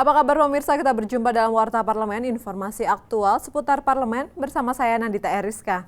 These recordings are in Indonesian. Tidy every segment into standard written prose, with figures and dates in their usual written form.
Apa kabar pemirsa? Kita berjumpa dalam Warta Parlemen, informasi aktual seputar parlemen bersama saya Nandita Eriska.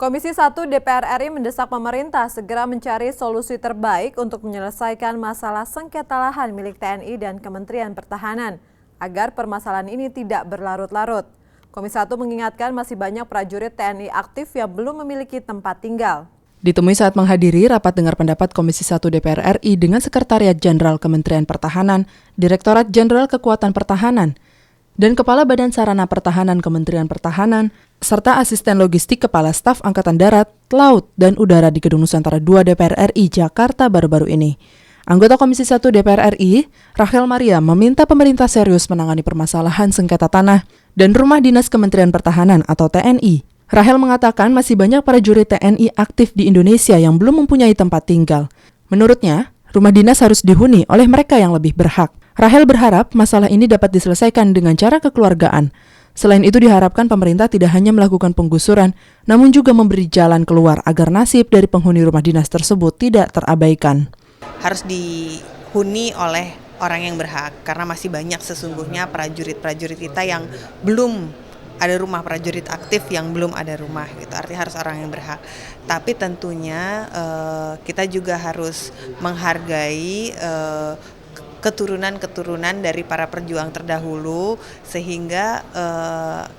Komisi 1 DPR RI mendesak pemerintah segera mencari solusi terbaik untuk menyelesaikan masalah sengketa lahan milik TNI dan Kementerian Pertahanan agar permasalahan ini tidak berlarut-larut. Komisi 1 mengingatkan masih banyak prajurit TNI aktif yang belum memiliki tempat tinggal. Ditemui saat menghadiri rapat dengar pendapat Komisi 1 DPR RI dengan Sekretariat Jenderal Kementerian Pertahanan, Direktorat Jenderal Kekuatan Pertahanan, dan Kepala Badan Sarana Pertahanan Kementerian Pertahanan, serta Asisten Logistik Kepala Staf Angkatan Darat, Laut, dan Udara di Gedung Nusantara II DPR RI Jakarta baru-baru ini. Anggota Komisi 1 DPR RI, Rachel Maria, meminta pemerintah serius menangani permasalahan sengketa tanah dan rumah dinas Kementerian Pertahanan atau TNI. Rachel mengatakan masih banyak prajurit TNI aktif di Indonesia yang belum mempunyai tempat tinggal. Menurutnya, rumah dinas harus dihuni oleh mereka yang lebih berhak. Rachel berharap masalah ini dapat diselesaikan dengan cara kekeluargaan. Selain itu diharapkan pemerintah tidak hanya melakukan penggusuran, namun juga memberi jalan keluar agar nasib dari penghuni rumah dinas tersebut tidak terabaikan. Harus dihuni oleh orang yang berhak, karena masih banyak sesungguhnya prajurit-prajurit kita yang belum ada rumah, prajurit aktif yang belum ada rumah gitu. Artinya harus orang yang berhak. Tapi tentunya kita juga harus menghargai keturunan-keturunan dari para perjuang terdahulu, sehingga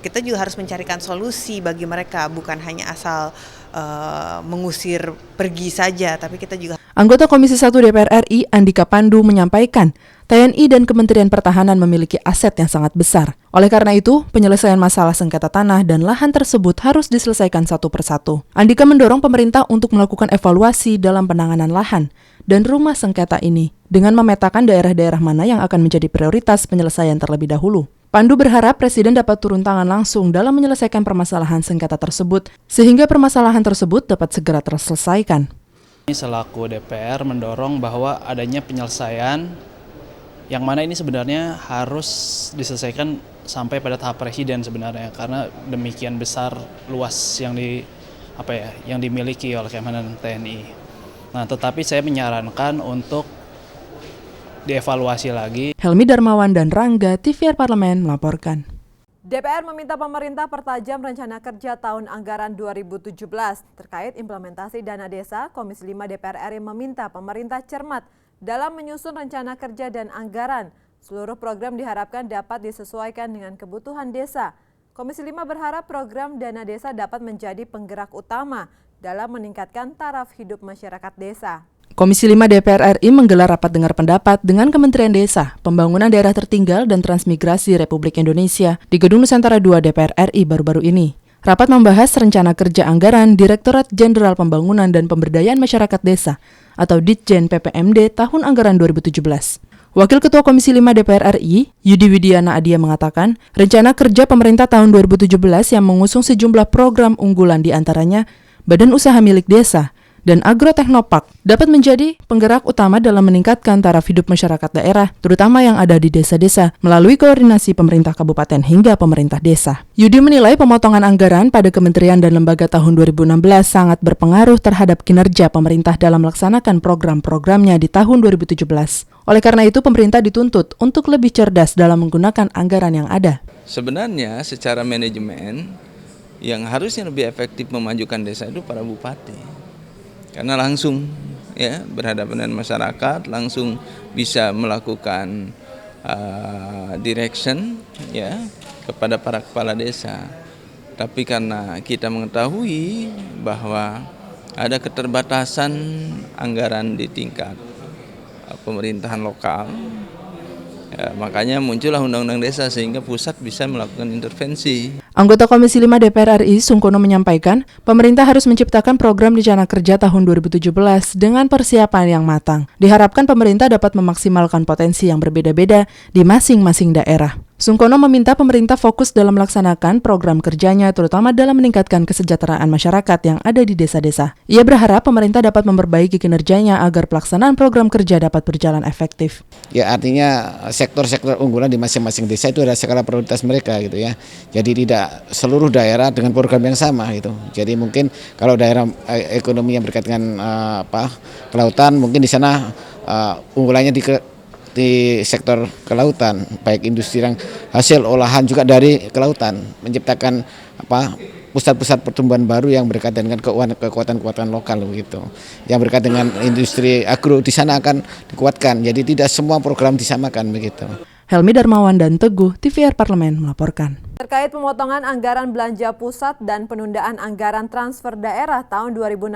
kita juga harus mencarikan solusi bagi mereka, bukan hanya asal mengusir pergi saja, tapi kita juga. Anggota Komisi 1 DPR RI Andika Pandu menyampaikan, TNI dan Kementerian Pertahanan memiliki aset yang sangat besar. Oleh karena itu, penyelesaian masalah sengketa tanah dan lahan tersebut harus diselesaikan satu persatu. Andika mendorong pemerintah untuk melakukan evaluasi dalam penanganan lahan dan rumah sengketa ini dengan memetakan daerah-daerah mana yang akan menjadi prioritas penyelesaian terlebih dahulu. Pandu berharap Presiden dapat turun tangan langsung dalam menyelesaikan permasalahan sengketa tersebut, sehingga permasalahan tersebut dapat segera terselesaikan. Selaku DPR mendorong bahwa adanya penyelesaian yang mana ini sebenarnya harus diselesaikan sampai pada tahap Presiden sebenarnya, karena demikian besar luas yang dimiliki oleh Kementerian TNI. Nah, tetapi saya menyarankan untuk dievaluasi lagi. Helmi Darmawan dan Rangga, TVR Parlemen melaporkan. DPR meminta pemerintah pertajam rencana kerja tahun anggaran 2017 terkait implementasi dana desa. Komisi 5 DPR RI meminta pemerintah cermat dalam menyusun rencana kerja dan anggaran. Seluruh program diharapkan dapat disesuaikan dengan kebutuhan desa. Komisi 5 berharap program dana desa dapat menjadi penggerak utama dalam meningkatkan taraf hidup masyarakat desa. Komisi 5 DPR RI menggelar rapat dengar pendapat dengan Kementerian Desa, Pembangunan Daerah Tertinggal dan Transmigrasi Republik Indonesia di Gedung Nusantara II DPR RI baru-baru ini. Rapat membahas rencana kerja anggaran Direktorat Jenderal Pembangunan dan Pemberdayaan Masyarakat Desa atau Ditjen PPMD tahun anggaran 2017. Wakil Ketua Komisi 5 DPR RI, Yudi Widiana Adia mengatakan, rencana kerja pemerintah tahun 2017 yang mengusung sejumlah program unggulan diantaranya Badan Usaha Milik Desa dan Agroteknopark dapat menjadi penggerak utama dalam meningkatkan taraf hidup masyarakat daerah, terutama yang ada di desa-desa, melalui koordinasi pemerintah kabupaten hingga pemerintah desa. Yudi menilai pemotongan anggaran pada kementerian dan lembaga tahun 2016 sangat berpengaruh terhadap kinerja pemerintah dalam melaksanakan program-programnya di tahun 2017. Oleh karena itu, pemerintah dituntut untuk lebih cerdas dalam menggunakan anggaran yang ada. Sebenarnya secara manajemen, yang harusnya lebih efektif memajukan desa itu para bupati. Karena langsung berhadapan dengan masyarakat, langsung bisa melakukan direction kepada para kepala desa. Tapi karena kita mengetahui bahwa ada keterbatasan anggaran di tingkat pemerintahan lokal, makanya muncullah Undang-Undang Desa sehingga pusat bisa melakukan intervensi. Anggota Komisi 5 DPR RI Sungkono menyampaikan, pemerintah harus menciptakan program rencana kerja tahun 2017 dengan persiapan yang matang. Diharapkan pemerintah dapat memaksimalkan potensi yang berbeda-beda di masing-masing daerah. Sungkono meminta pemerintah fokus dalam melaksanakan program kerjanya, terutama dalam meningkatkan kesejahteraan masyarakat yang ada di desa-desa. Ia berharap pemerintah dapat memperbaiki kinerjanya agar pelaksanaan program kerja dapat berjalan efektif. Ya, artinya sektor-sektor unggulan di masing-masing desa itu ada skala prioritas mereka gitu ya. Jadi tidak seluruh daerah dengan program yang sama gitu. Jadi mungkin kalau daerah ekonomi yang berkaitan dengan kelautan, mungkin di sana unggulannya di sektor kelautan, baik industri yang hasil olahan juga dari kelautan, menciptakan pusat-pusat pertumbuhan baru yang berkaitan dengan kekuatan lokal begitu. Yang berkaitan dengan industri agro di sana akan dikuatkan. Jadi tidak semua program disamakan begitu. Helmi Darmawan dan Teguh, TVR Parlemen melaporkan. Terkait pemotongan anggaran belanja pusat dan penundaan anggaran transfer daerah tahun 2016,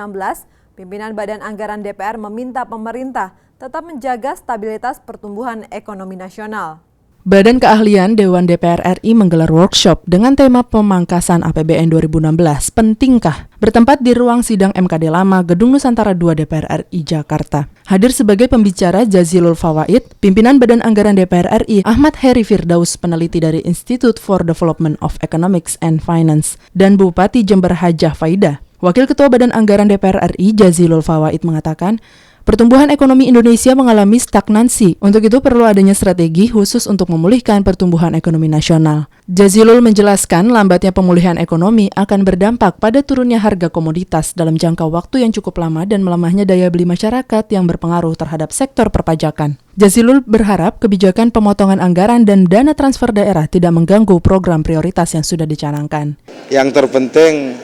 pimpinan Badan Anggaran DPR meminta pemerintah tetap menjaga stabilitas pertumbuhan ekonomi nasional. Badan Keahlian Dewan DPR RI menggelar workshop dengan tema pemangkasan APBN 2016, pentingkah? Bertempat di ruang sidang MKD Lama, Gedung Nusantara 2 DPR RI Jakarta. Hadir sebagai pembicara Jazilul Fawaid, pimpinan Badan Anggaran DPR RI Ahmad Heri Firdaus, peneliti dari Institute for Development of Economics and Finance, dan Bupati Jember Hajah Faidah. Wakil Ketua Badan Anggaran DPR RI Jazilul Fawaid mengatakan, pertumbuhan ekonomi Indonesia mengalami stagnansi. Untuk itu perlu adanya strategi khusus untuk memulihkan pertumbuhan ekonomi nasional. Jazilul menjelaskan lambatnya pemulihan ekonomi akan berdampak pada turunnya harga komoditas dalam jangka waktu yang cukup lama dan melemahnya daya beli masyarakat yang berpengaruh terhadap sektor perpajakan. Jazilul berharap kebijakan pemotongan anggaran dan dana transfer daerah tidak mengganggu program prioritas yang sudah dicanangkan. Yang terpenting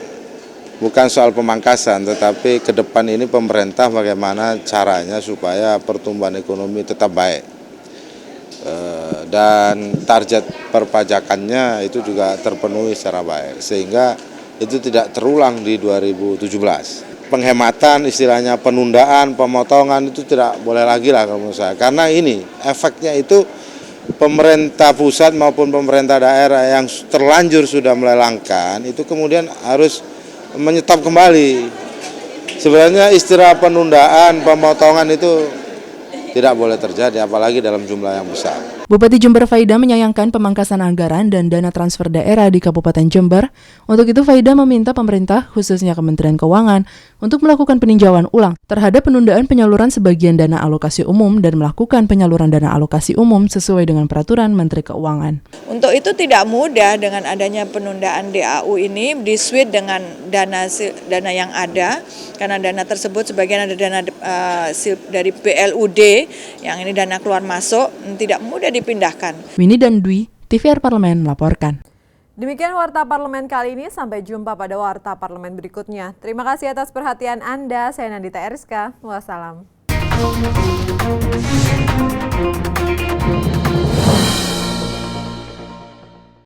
bukan soal pemangkasan, tetapi ke depan ini pemerintah bagaimana caranya supaya pertumbuhan ekonomi tetap baik. Dan target perpajakannya itu juga terpenuhi secara baik, sehingga itu tidak terulang di 2017. Penghematan, istilahnya penundaan, pemotongan itu tidak boleh lagi lah kalau menurut saya. Karena ini efeknya itu pemerintah pusat maupun pemerintah daerah yang terlanjur sudah melelangkan, itu kemudian harus menyetop kembali. Sebenarnya istilah penundaan, pemotongan itu tidak boleh terjadi, apalagi dalam jumlah yang besar. Bupati Jember Faidah menyayangkan pemangkasan anggaran dan dana transfer daerah di Kabupaten Jember. Untuk itu Faidah meminta pemerintah, khususnya Kementerian Keuangan, untuk melakukan peninjauan ulang terhadap penundaan penyaluran sebagian dana alokasi umum dan melakukan penyaluran dana alokasi umum sesuai dengan peraturan Menteri Keuangan. Untuk itu tidak mudah dengan adanya penundaan DAU ini diswitch dengan dana yang ada, karena dana tersebut sebagian ada dana dari BLUD, yang ini dana keluar masuk, tidak mudah dipindahkan. Winnie dan Dwi, TVR Parlemen melaporkan. Demikian Warta Parlemen kali ini, sampai jumpa pada Warta Parlemen berikutnya. Terima kasih atas perhatian Anda, saya Nandita Eriska, wassalam.